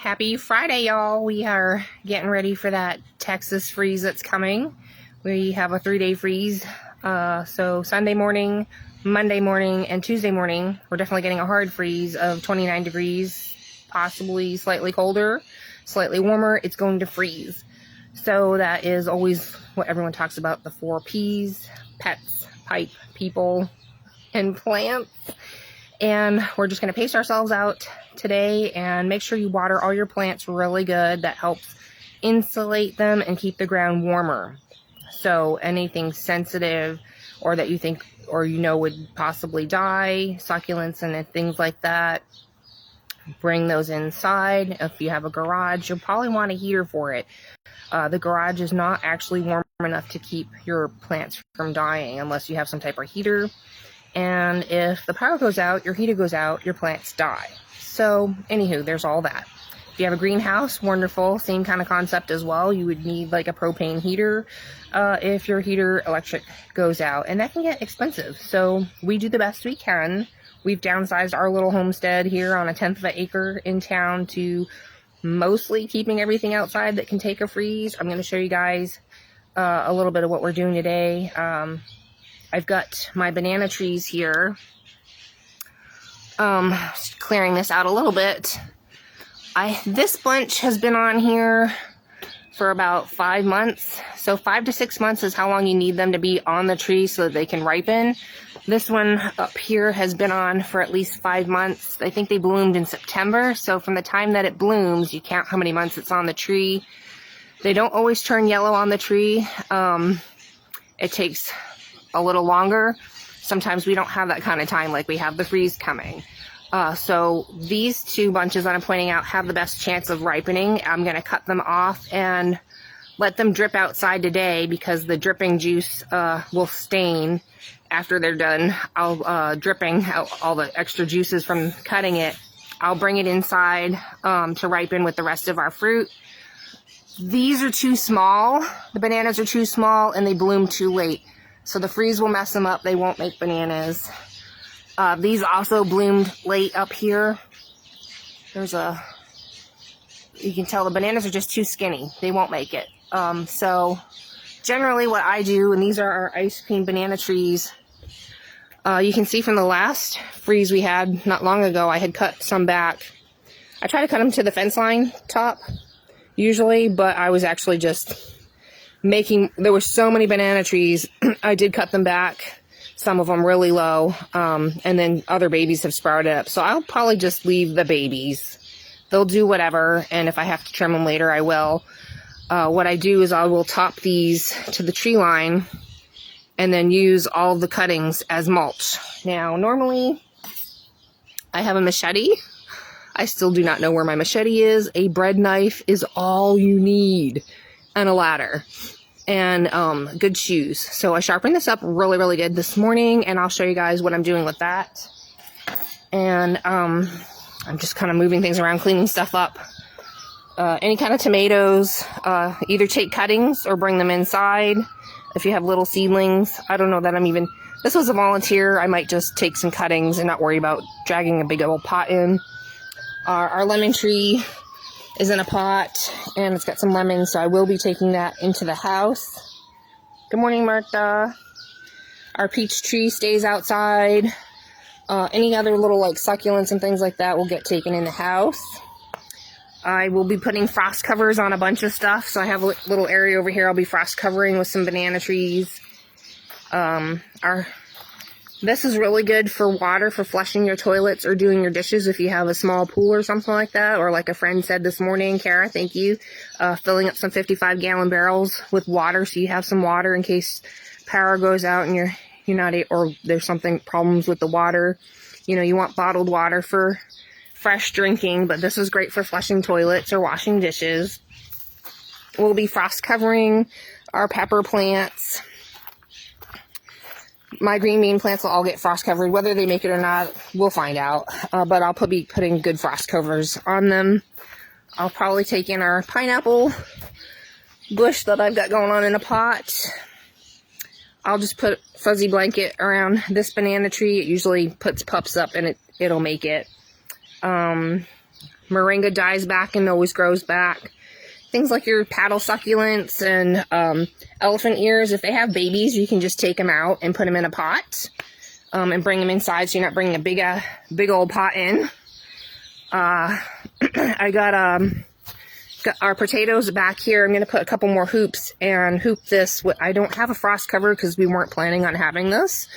Happy Friday, y'all. We are getting ready for that Texas freeze that's coming. We have a 3-day freeze. So Sunday morning, Monday morning, and Tuesday morning, we're definitely getting a hard freeze of 29 degrees, possibly slightly colder, slightly warmer. It's going to freeze. So that is always what everyone talks about, the 4 Ps: pets, pipe, people, and plants. And we're just going to pace ourselves out today and make sure you water all your plants really good. That helps insulate them and keep the ground warmer. So anything sensitive or that you think or you know would possibly die, succulents and things like that, bring those inside. If you have a garage, you'll probably want a heater for it. The garage is not actually warm enough to keep your plants from dying unless you have some type of heater. And if the power goes out, your heater goes out, your plants die. So, anywho, there's all that. If you have a greenhouse, wonderful. Same kind of concept as well. You would need like a propane heater if your heater electric goes out. And that can get expensive. So, we do the best we can. We've downsized our little homestead here on 1/10 of an acre in town to mostly keeping everything outside that can take a freeze. I'm going to show you guys a little bit of what we're doing today. I've got my banana trees here. Just clearing this out a little bit. This bunch has been on here for about 5 months. So 5 to 6 months is how long you need them to be on the tree so that they can ripen. This one up here has been on for at least 5 months. I think they bloomed in September. So from the time that it blooms, you count how many months it's on the tree. They don't always turn yellow on the tree. It takes a little longer. Sometimes we don't have that kind of time, like we have the freeze coming. So these 2 bunches that I'm pointing out have the best chance of ripening. I'm going to cut them off and let them drip outside today because the dripping juice will stain after they're done. I'll dripping out all the extra juices from cutting it. I'll bring it inside to ripen with the rest of our fruit. These are too small. The bananas are too small and they bloom too late. So the freeze will mess them up. They won't make bananas. These also bloomed late up here. You can tell the bananas are just too skinny. They won't make it. So generally what I do, and these are our ice cream banana trees. You can see from the last freeze we had not long ago, I had cut some back. I try to cut them to the fence line top usually, but I was actually just there were so many banana trees, I did cut them back, some of them really low, and then other babies have sprouted up. So I'll probably just leave the babies. They'll do whatever, and if I have to trim them later, I will. What I do is I will top these to the tree line and then use all the cuttings as mulch. Now, normally, I have a machete. I still do not know where my machete is. A bread knife is all you need. And a ladder and good shoes. So I sharpened this up really, really good this morning, and I'll show you guys what I'm doing with that. And I'm just kind of moving things around, cleaning stuff up. Any kind of tomatoes, either take cuttings or bring them inside. If you have little seedlings, I don't know that this was a volunteer. I might just take some cuttings and not worry about dragging a big old pot in. Our lemon tree is in a pot, and it's got some lemons, so I will be taking that into the house. Good morning, Martha. Our peach tree stays outside. Any other little like succulents and things like that will get taken in the house. I will be putting frost covers on a bunch of stuff, so I have a little area over here I'll be frost covering with some banana trees. This is really good for water, for flushing your toilets or doing your dishes if you have a small pool or something like that. Or like a friend said this morning, Kara, thank you, filling up some 55-gallon barrels with water so you have some water in case power goes out and you're not, or there's problems with the water. You know, you want bottled water for fresh drinking, but this is great for flushing toilets or washing dishes. We'll be frost covering our pepper plants. My green bean plants will all get frost covered. Whether they make it or not, we'll find out. But I'll be putting good frost covers on them. I'll probably take in our pineapple bush that I've got going on in a pot. I'll just put a fuzzy blanket around this banana tree. It usually puts pups up and it'll make it. moringa dies back and always grows back. Things like your paddle succulents and elephant ears, if they have babies, you can just take them out and put them in a pot and bring them inside so you're not bringing a big old pot in. I got our potatoes back here. I'm going to put a couple more hoops and hoop this. I don't have a frost cover because we weren't planning on having this,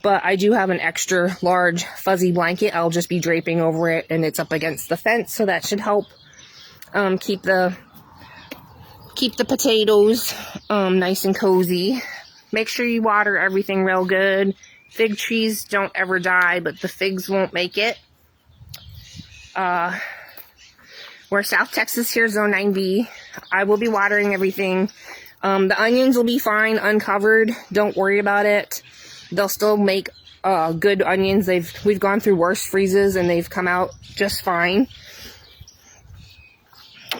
but I do have an extra large fuzzy blanket. I'll just be draping over it, and it's up against the fence, so that should help keep the potatoes nice and cozy. Make sure you water everything real good. Fig trees don't ever die, but the figs won't make it. We're South Texas here, Zone 9B. I will be watering everything. The onions will be fine uncovered. Don't worry about it. They'll still make good onions. We've gone through worse freezes and they've come out just fine.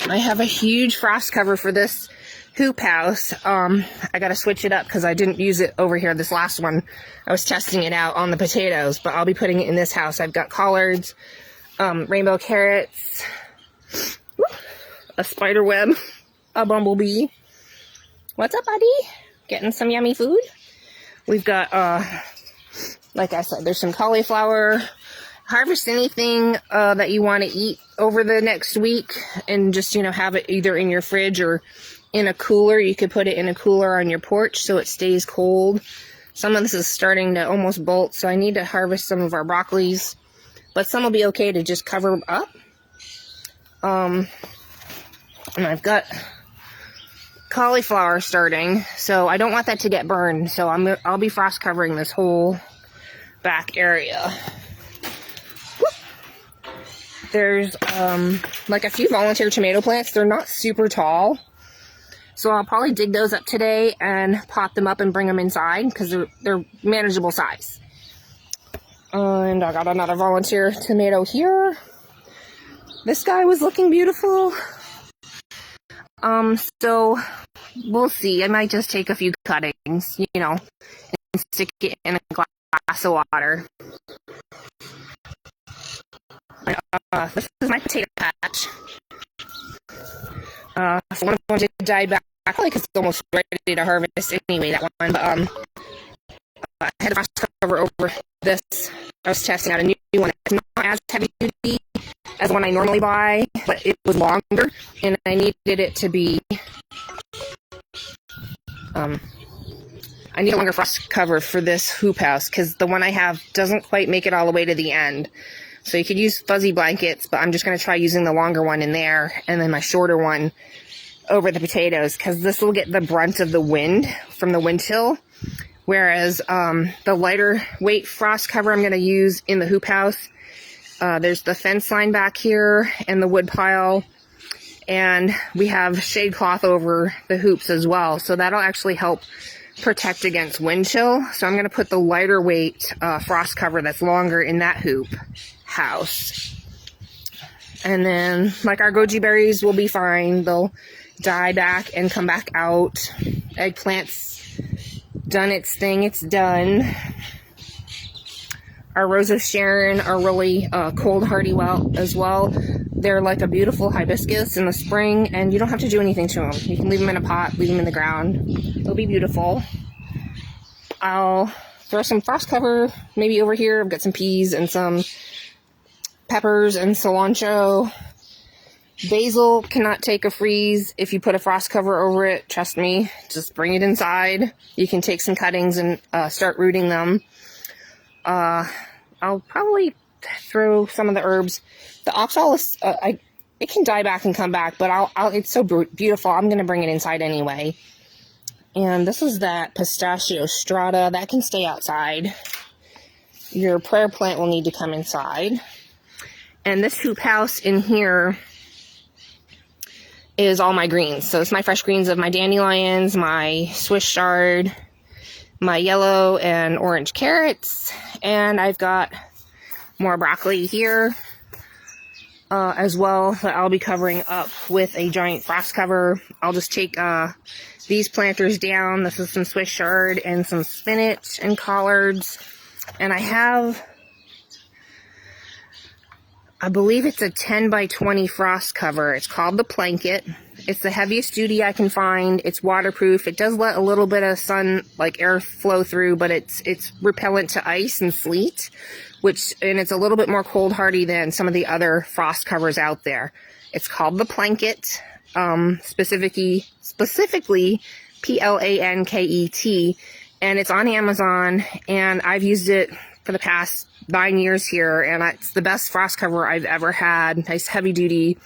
I have a huge frost cover for this hoop house. I gotta switch it up because I didn't use it over here this last one. I was testing it out on the potatoes, but I'll be putting it in this house. I've got collards, rainbow carrots, a spider web, a bumblebee. What's up, buddy? Getting some yummy food? We've got, like I said, there's some cauliflower. Harvest anything that you want to eat over the next week and just, have it either in your fridge or in a cooler. You could put it in a cooler on your porch so it stays cold. Some of this is starting to almost bolt, so I need to harvest some of our broccolis, but some will be okay to just cover up. And I've got cauliflower starting, so I don't want that to get burned, so I'll be frost covering this whole back area. There's like a few volunteer tomato plants. They're not super tall, so I'll probably dig those up today and pot them up and bring them inside because they're manageable size. And I got another volunteer tomato here. This guy was looking beautiful. So we'll see. I might just take a few cuttings, and stick it in a glass of water. This is my potato patch. So one of them did die back, probably because it's almost ready to harvest anyway, that one. But I had a frost cover over this. I was testing out a new one. It's not as heavy duty as the one I normally buy, but it was longer, and I needed it to be. I need a longer frost cover for this hoop house because the one I have doesn't quite make it all the way to the end. So you could use fuzzy blankets, but I'm just going to try using the longer one in there and then my shorter one over the potatoes because this will get the brunt of the wind from the wind chill. Whereas the lighter weight frost cover I'm going to use in the hoop house, there's the fence line back here and the wood pile. And we have shade cloth over the hoops as well. So that'll actually help protect against wind chill. So I'm going to put the lighter weight frost cover that's longer in that hoop house. And then like our goji berries will be fine. They'll die back and come back out. Eggplant's done its thing. It's done. Our Rose of Sharon are really cold hardy as well. They're like a beautiful hibiscus in the spring, and you don't have to do anything to them. You can leave them in a pot, leave them in the ground. They'll be beautiful. I'll throw some frost cover maybe over here. I've got some peas and some peppers and cilantro. Basil cannot take a freeze if you put a frost cover over it. Trust me, just bring it inside. You can take some cuttings and start rooting them. I'll probably throw some of the herbs. The oxalis, it can die back and come back, but it's so beautiful. I'm going to bring it inside anyway. And this is that pistachio strata. That can stay outside. Your prayer plant will need to come inside. And this hoop house in here is all my greens. So it's my fresh greens of my dandelions, my Swiss chard, my yellow and orange carrots, and I've got more broccoli here as well that I'll be covering up with a giant frost cover. I'll just take these planters down. This is some Swiss chard and some spinach and collards, and I have I believe it's a 10 by 20 frost cover. It's called the Blanket. It's the heaviest duty I can find. It's waterproof. It does let a little bit of sun, like air, flow through, but it's repellent to ice and sleet, and it's a little bit more cold hardy than some of the other frost covers out there. It's called the Blanket, specifically Plankett, and it's on Amazon, and I've used it for the past 9 years here, and it's the best frost cover I've ever had. Nice heavy duty,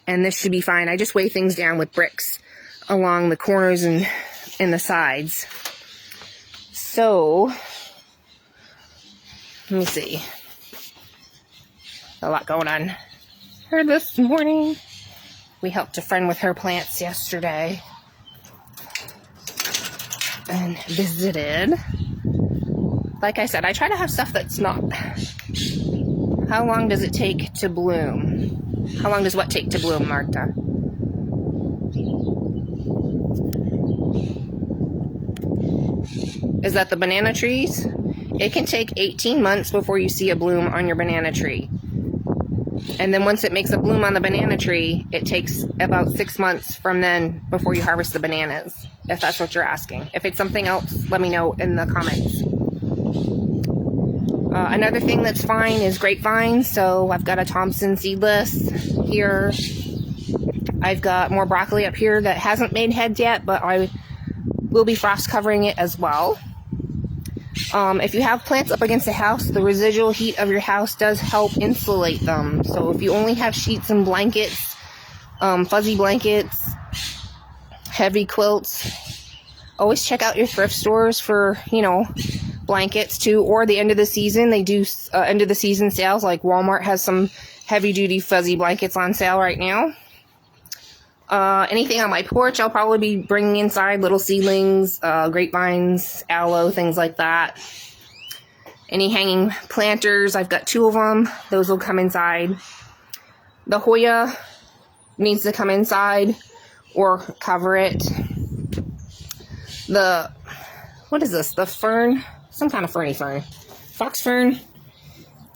and this should be fine. I just weigh things down with bricks along the corners and the sides. So let me see. A lot going on here this morning. We helped a friend with her plants yesterday and visited. Like I said, I try to have stuff that's not... How long does it take to bloom? How long does what take to bloom, Marta? Is that the banana trees? It can take 18 months before you see a bloom on your banana tree. And then once it makes a bloom on the banana tree, it takes about 6 months from then before you harvest the bananas, if that's what you're asking. If it's something else, let me know in the comments. Another thing that's fine is grapevines. So I've got a Thompson seedless here. I've got more broccoli up here that hasn't made heads yet, but I will be frost covering it as well. If you have plants up against the house, the residual heat of your house does help insulate them. So if you only have sheets and blankets, fuzzy blankets, heavy quilts, always check out your thrift stores for, blankets too, or the end of the season. They do end of the season sales, like Walmart has some heavy duty fuzzy blankets on sale right now. Anything on my porch, I'll probably be bringing inside, little seedlings, grapevines, aloe, things like that. Any hanging planters, I've got 2 of them. Those will come inside. The Hoya needs to come inside or cover it. What is this? The fern? Some kind of ferny fern. Fox fern.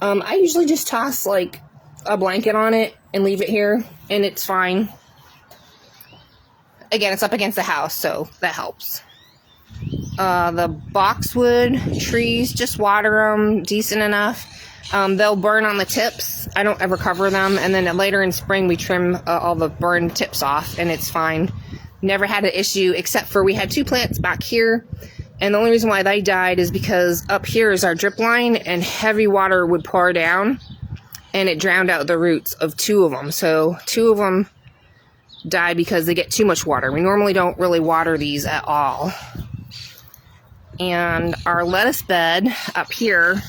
I usually just toss like a blanket on it and leave it here, and it's fine. Again, it's up against the house, so that helps. The boxwood trees, just water them decent enough. They'll burn on the tips. I don't ever cover them, and then later in spring we trim all the burned tips off, and it's fine. Never had an issue, except for we had 2 plants back here, and the only reason why they died is because up here is our drip line, and heavy water would pour down, and it drowned out the roots of 2 of them. So 2 of them die because they get too much water. We normally don't really water these at all. And our lettuce bed up here,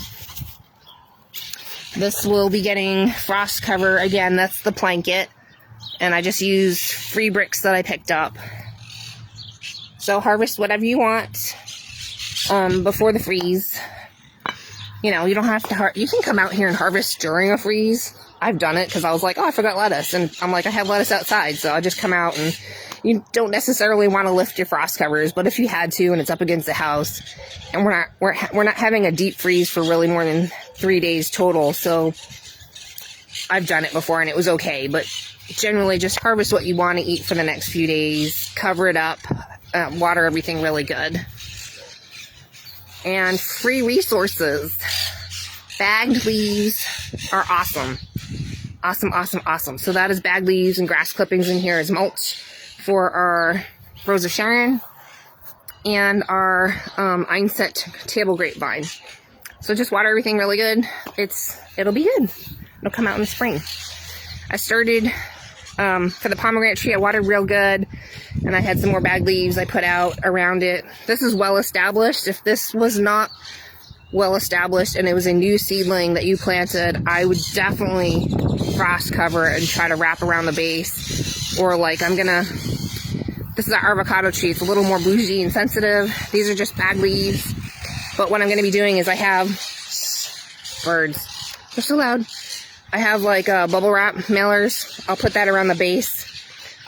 this will be getting frost cover again. That's the Blanket, and I just use free bricks that I picked up. So harvest whatever you want before the freeze. You don't have to you can come out here and harvest during a freeze. I've done it because I was like, oh, I forgot lettuce. And I'm like, I have lettuce outside. So I just come out, and you don't necessarily want to lift your frost covers. But if you had to and it's up against the house, and we're not having a deep freeze for really more than 3 days total. So I've done it before and it was okay. But generally just harvest what you want to eat for the next few days. Cover it up. Water everything really good. And free resources. Bagged leaves are awesome. Awesome. So that is bagged leaves and grass clippings in here as mulch for our Rose of Sharon and our Einset table grapevine. So just water everything really good. It'll be good. It'll come out in the spring. I started for the pomegranate tree. I watered real good, and I had some more bagged leaves I put out around it. This is well established. If this was not well established and it was a new seedling that you planted, I would definitely frost cover and try to wrap around the base. Or like this is our avocado tree. It's a little more bougie and sensitive. These are just bagged leaves. But what I'm going to be doing is I have birds. They're so loud. I have like bubble wrap mailers. I'll put that around the base.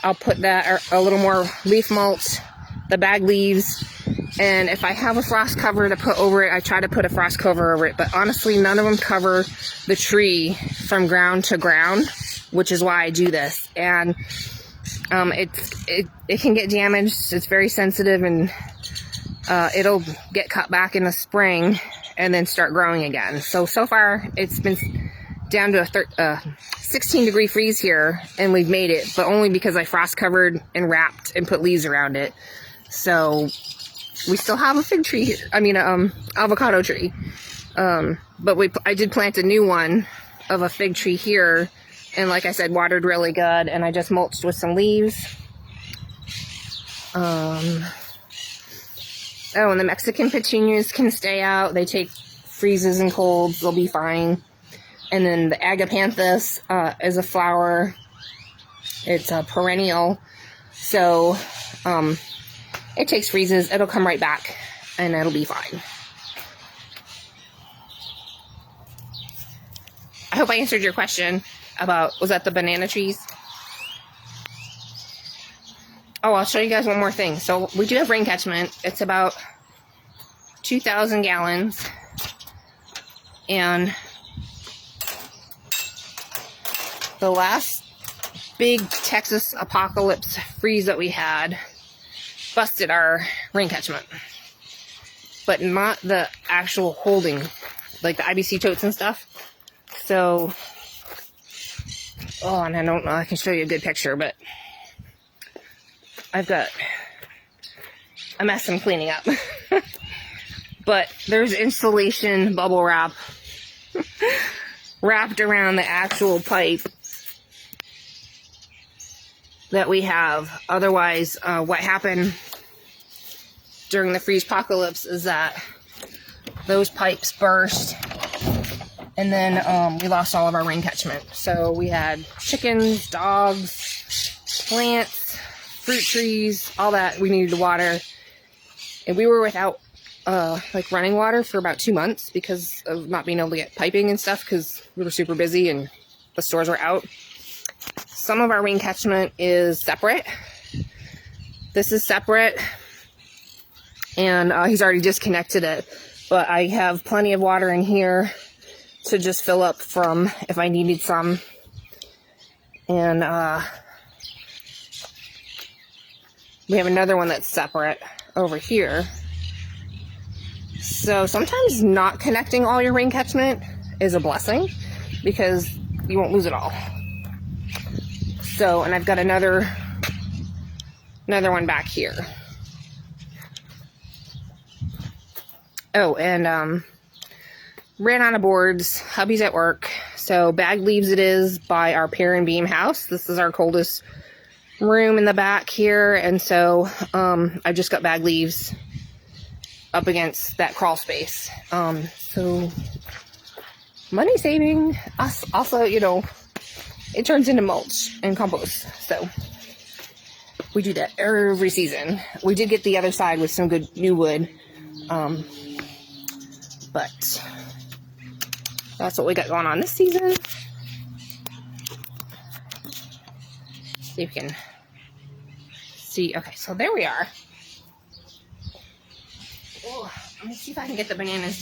I'll put that a little more leaf mulch, the bagged leaves, And if I have a frost cover to put over it, I try to put a frost cover over it. But honestly, none of them cover the tree from ground to ground, which is why I do this. And it can get damaged. It's very sensitive, and it'll get cut back in the spring and then start growing again. So far it's been down to a 16-degree freeze here, and we've made it, but only because I frost covered and wrapped and put leaves around it. So we still have a fig tree here. I mean, avocado tree. But I did plant a new one of a fig tree here, and like I said, watered really good, and I just mulched with some leaves. Oh, and the Mexican petunias can stay out. They take freezes and colds. They'll be fine. And then the agapanthus is a flower. It's a perennial. So it takes freezes. It'll come right back, and it'll be fine. I hope I answered your question about, was that the banana trees? Oh, I'll show you guys one more thing. So we do have rain catchment. It's about 2,000 gallons. And the last big Texas apocalypse freeze that we had busted our rain catchment. But not the actual holding, like the IBC totes and stuff. So, oh, and I don't know, I can show you a good picture, but I've got a mess I'm cleaning up. But there's insulation bubble wrap wrapped around the actual pipe that we have. Otherwise, what happened during the freeze apocalypse is that those pipes burst, and then we lost all of our rain catchment. So we had chickens, dogs, plants, fruit trees, all that we needed to water. And we were without like running water for about 2 months because of not being able to get piping and stuff, because we were super busy and the stores were out. Some of our rain catchment is separate. This is separate, and he's already disconnected it. But I have plenty of water in here to just fill up from if I needed some. And we have another one that's separate over here. So sometimes not connecting all your rain catchment is a blessing, because you won't lose it all. So, and I've got another one back here. Oh, and ran out of boards. Hubby's at work, so bag leaves it is by our pier and beam house. This is our coldest room in the back here, and so I just got bag leaves up against that crawl space. So money saving. Also, you know, it turns into mulch and compost. So we do that every season. We did get the other side with some good new wood. But that's what we got going on this season. See if you can see. Okay, so there we are. Oh, let me see if I can get the bananas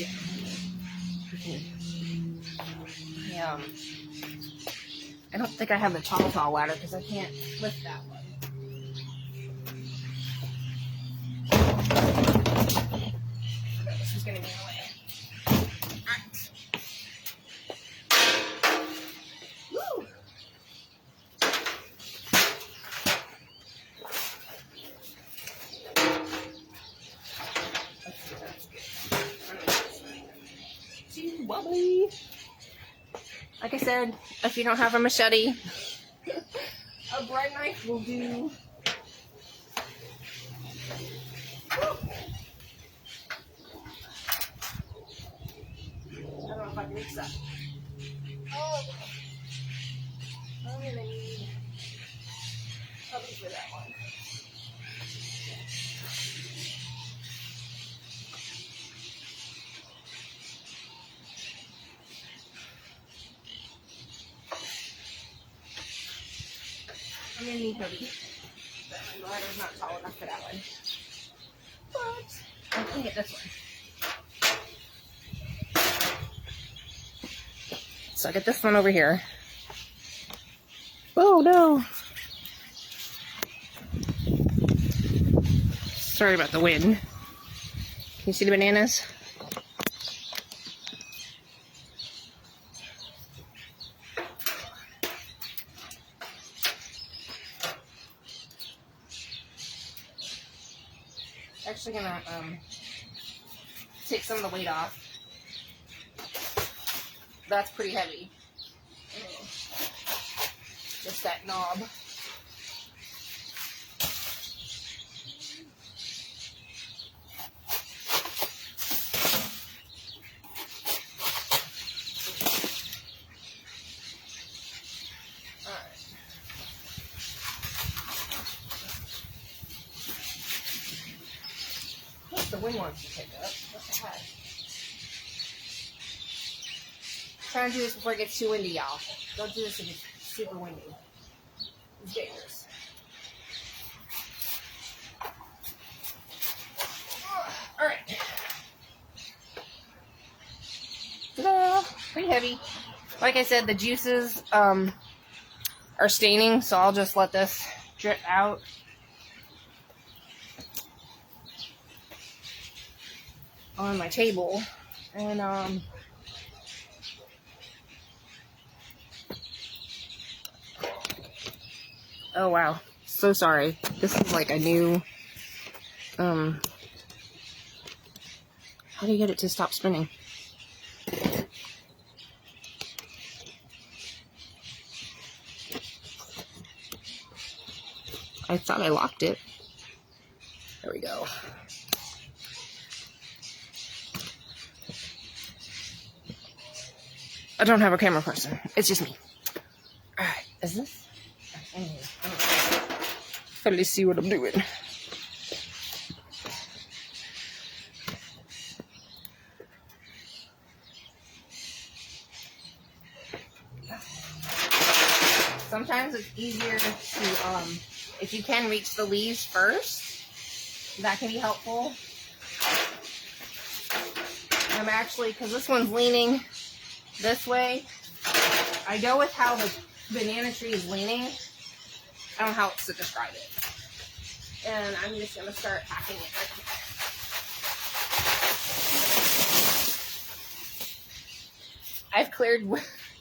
down. I don't think I have the tall ladder because I can't lift that one. Okay, this is going to be in the way. Alright. Woo! Too wobbly. Like I said, if you don't have a machete, a bread knife will do. I don't know if I can reach that. Oh, I'm gonna need Hubby for that one. I'm gonna need Hubby. But my ladder's not tall enough for that one. But I can get this one. So I get this one over here. Oh no. Sorry about the wind. Can you see the bananas? Actually gonna take some of the weight off. That's pretty heavy. Just that knob. The wind wants to pick up. What the heck? Trying to do this before it gets too windy, y'all. Don't do this if it's super windy. It's dangerous. Alright. Ta-da! Pretty heavy. Like I said, the juices are staining, so I'll just let this drip out. On my table, and oh wow, so sorry. This is like a new how do you get it to stop spinning? I thought I locked it. There we go. I don't have a camera person. It's just me. Alright, is this? Let's see what I'm doing. Sometimes it's easier to, if you can reach the leaves first, that can be helpful. I'm actually, because this one's leaning this way, I go with how the banana tree is leaning. I don't know how else to describe it. And I'm just going to start hacking it right here.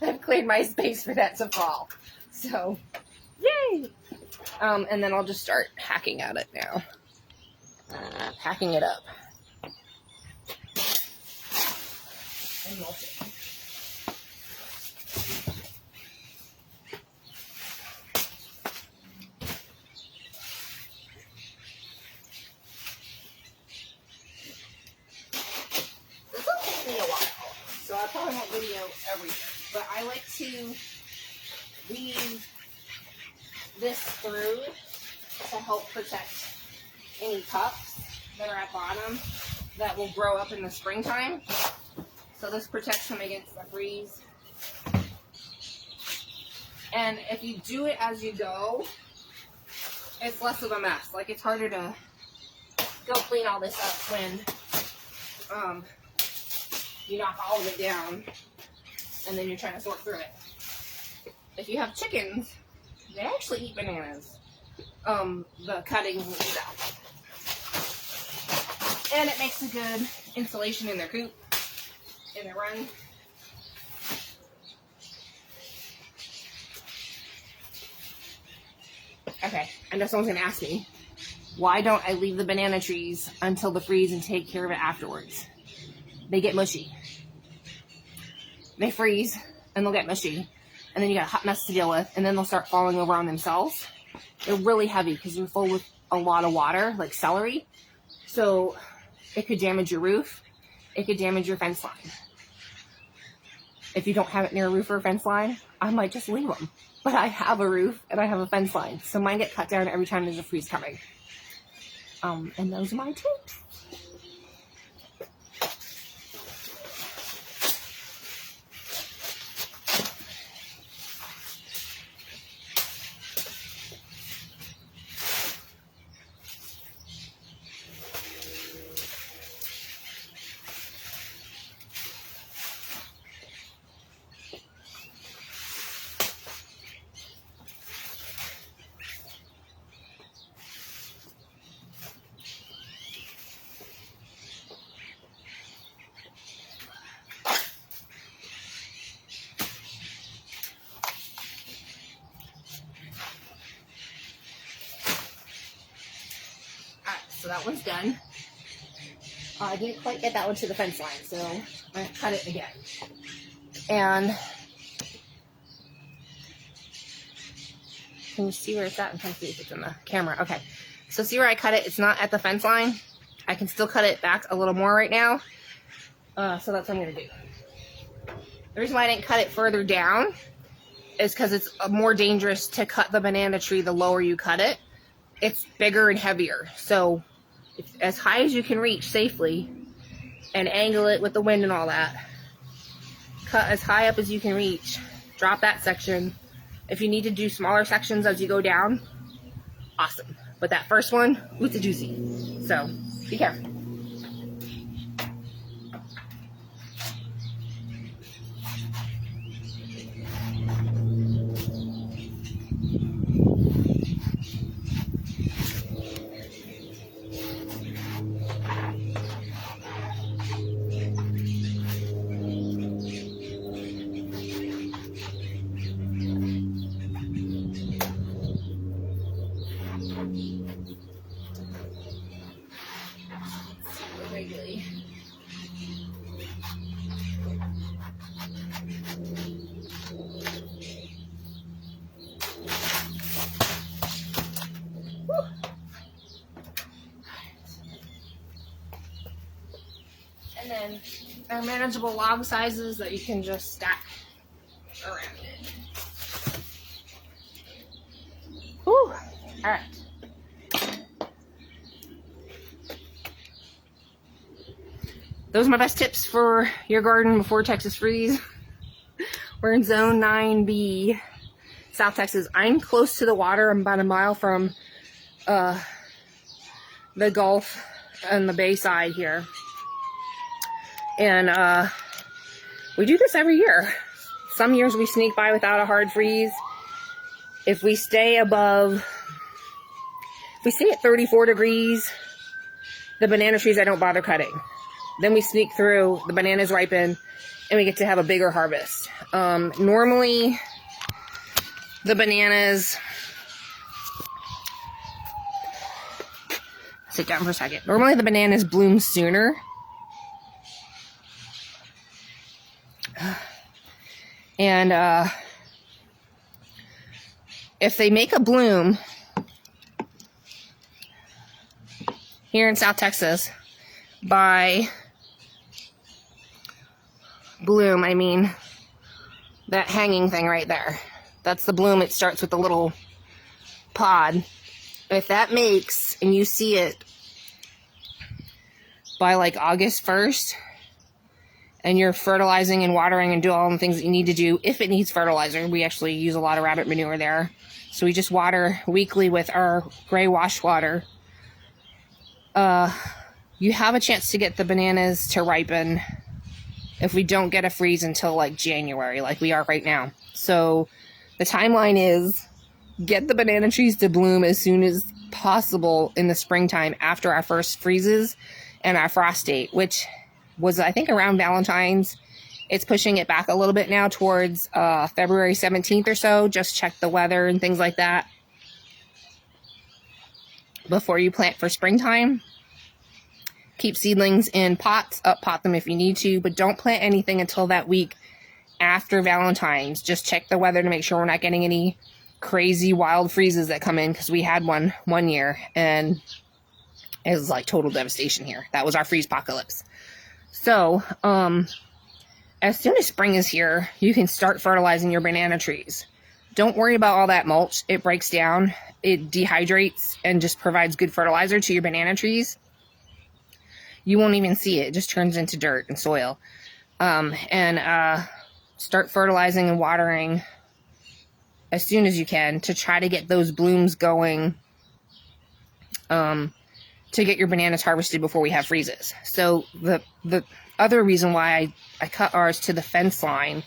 I've cleared my space for that to fall. So, yay! And then I'll just start hacking at it now. Hacking it up. And mulching. So I probably won't video everything, but I like to weave this through to help protect any cups that are at bottom that will grow up in the springtime. So this protects them against the freeze. And if you do it as you go, it's less of a mess. Like, it's harder to go clean all this up when you knock all of it down and then you're trying to sort through it. If you have chickens, they actually eat bananas. The cuttings and stuff. And it makes a good insulation in their coop, in their run. Okay, I know someone's gonna ask me, why don't I leave the banana trees until the freeze and take care of it afterwards? They get mushy. They freeze and they'll get mushy. And then you got a hot mess to deal with, and then they'll start falling over on themselves. They're really heavy because they're full with a lot of water, like celery. So it could damage your roof. It could damage your fence line. If you don't have it near a roof or a fence line, I might just leave them. But I have a roof and I have a fence line, so mine get cut down every time there's a freeze coming. And those are my tips. that one's done. I didn't quite get that one to the fence line, so I cut it again. And can you see where it's at? I'm trying to see if it's in the camera. Okay, so see where I cut it? It's not at the fence line. I can still cut it back a little more right now. So that's what I'm going to do. The reason why I didn't cut it further down is because it's more dangerous to cut the banana tree the lower you cut it. It's bigger and heavier. So it's as high as you can reach safely and angle it with the wind and all that. Cut as high up as you can reach. Drop that section. If you need to do smaller sections as you go down, awesome. But that first one, it's a juicy. So be careful. And then they're manageable log sizes that you can just stack around it. Whew. Alright. Those are my best tips for your garden before Texas freeze. We're in zone 9B, South Texas. I'm close to the water. I'm about a mile from the Gulf and the Bay side here. And we do this every year. Some years we sneak by without a hard freeze. If we stay above, if we stay at 34 degrees, the banana trees I don't bother cutting. Then we sneak through, the bananas ripen, and we get to have a bigger harvest. Normally, the bananas, sit down for a second. Normally the bananas bloom sooner. And if they make a bloom here in South Texas, by bloom, I mean that hanging thing right there. That's the bloom. It starts with the little pod. If that makes, and you see it by like August 1st, and you're fertilizing and watering and do all the things that you need to do, if it needs fertilizer, we actually use a lot of rabbit manure there. So we just water weekly with our gray wash water. You have a chance to get the bananas to ripen if we don't get a freeze until like January, like we are right now. So the timeline is get the banana trees to bloom as soon as possible in the springtime after our first freezes and our frost date, which was I think around Valentine's. It's pushing it back a little bit now towards February 17th or so. Just check the weather and things like that before you plant for springtime. Keep seedlings in pots, pot them if you need to, but don't plant anything until that week after Valentine's. Just check the weather to make sure we're not getting any crazy wild freezes that come in, because we had one year and it was like total devastation here. That was our freeze apocalypse. So, as soon as spring is here, you can start fertilizing your banana trees. Don't worry about all that mulch. It breaks down, it dehydrates, and just provides good fertilizer to your banana trees. You won't even see it. It just turns into dirt and soil. Start fertilizing and watering as soon as you can to try to get those blooms going, to get your bananas harvested before we have freezes. So the other reason why I cut ours to the fence line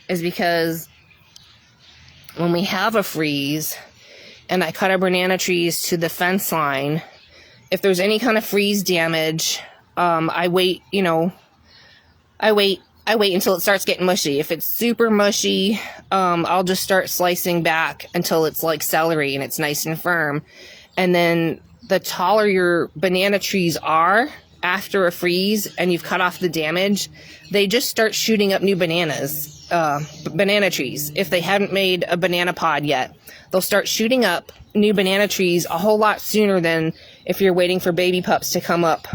is because when we have a freeze and I cut our banana trees to the fence line, if there's any kind of freeze damage, I wait until it starts getting mushy. If it's super mushy, I'll just start slicing back until it's like celery and it's nice and firm. And then the taller your banana trees are after a freeze and you've cut off the damage, they just start shooting up new bananas, banana trees. If they haven't made a banana pod yet, they'll start shooting up new banana trees a whole lot sooner than if you're waiting for baby pups to come up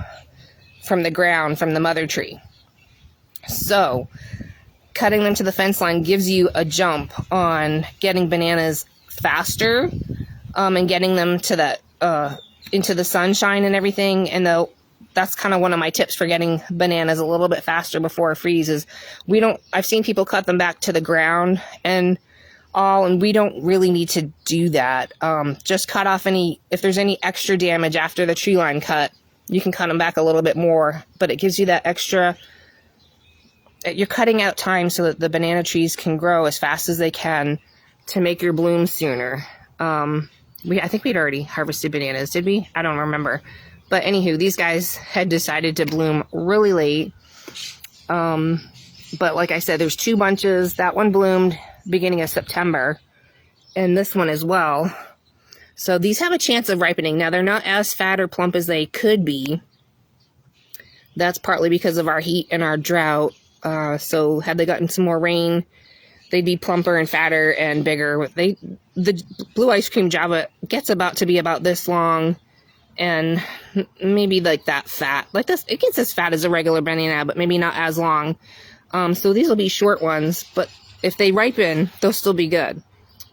from the ground from the mother tree. So cutting them to the fence line gives you a jump on getting bananas faster, and getting them to that into the sunshine and everything. And that's kind of one of my tips for getting bananas a little bit faster before a freeze is I've seen people cut them back to the ground and we don't really need to do that. Just cut off if there's any extra damage after the tree line cut, you can cut them back a little bit more, but it gives you that extra, you're cutting out time so that the banana trees can grow as fast as they can to make your bloom sooner. I think we'd already harvested bananas, did we? I don't remember. But anywho, these guys had decided to bloom really late. But like I said, there's 2 bunches. That one bloomed beginning of September, and this one as well. So these have a chance of ripening. Now, they're not as fat or plump as they could be. That's partly because of our heat and our drought. So had they gotten some more rain, they'd be plumper and fatter and bigger. The blue ice cream Java gets to be about this long and maybe like that fat. Like this, it gets as fat as a regular banana, but maybe not as long. So these will be short ones, but if they ripen, they'll still be good.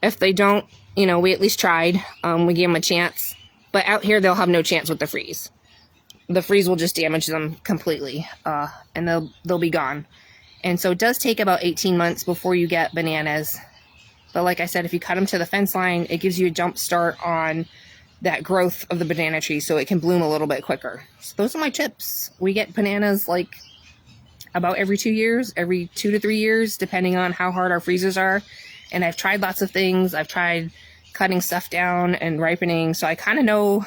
If they don't, we at least tried. We gave them a chance. But out here, they'll have no chance with the freeze. The freeze will just damage them completely, and they'll be gone. And so it does take about 18 months before you get bananas. But like I said, if you cut them to the fence line, it gives you a jump start on that growth of the banana tree so it can bloom a little bit quicker. So those are my tips. We get bananas like about every 2 years, every 2 to 3 years, depending on how hard our freezers are. And I've tried lots of things. I've tried cutting stuff down and ripening, so I kind of know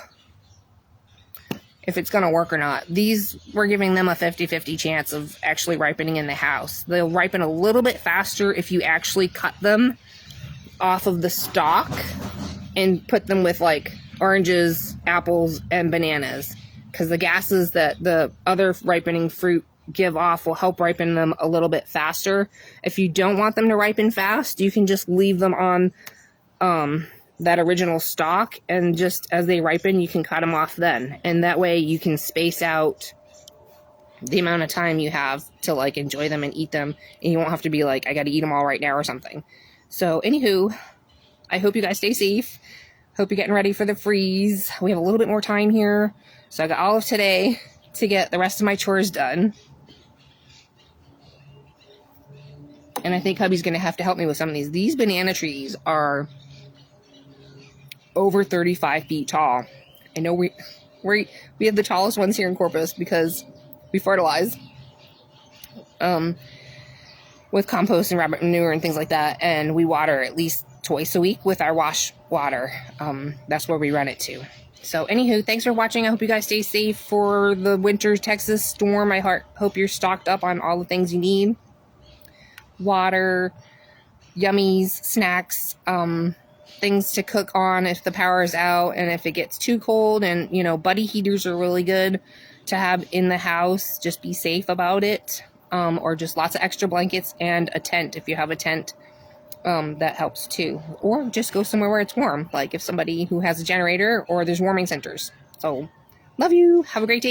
if it's going to work or not. These, we're giving them a 50-50 chance of actually ripening in the house. They'll ripen a little bit faster if you actually cut them off of the stalk and put them with like oranges, apples, and bananas, because the gases that the other ripening fruit give off will help ripen them a little bit faster. If you don't want them to ripen fast, you can just leave them on that original stalk, and just as they ripen, you can cut them off then. And that way you can space out the amount of time you have to like enjoy them and eat them, and you won't have to be like, I got to eat them all right now or something. So anywho, I hope you guys stay safe. Hope you're getting ready for the freeze. We have a little bit more time here, so I got all of today to get the rest of my chores done. And I think hubby's going to have to help me with some of these. These banana trees are over 35 feet tall. I know we have the tallest ones here in Corpus because we fertilize with compost and rabbit manure and things like that, and we water at least twice a week with our wash water. That's where we run it to. So anywho, thanks for watching. I hope you guys stay safe for the winter Texas storm. I hope you're stocked up on all the things you need. Water, yummies, snacks, things to cook on if the power is out and if it gets too cold. And, buddy heaters are really good to have in the house. Just be safe about it. Or just lots of extra blankets and a tent if you have a tent. That helps too. Or just go somewhere where it's warm, like if somebody who has a generator, or there's warming centers. So, love you. Have a great day.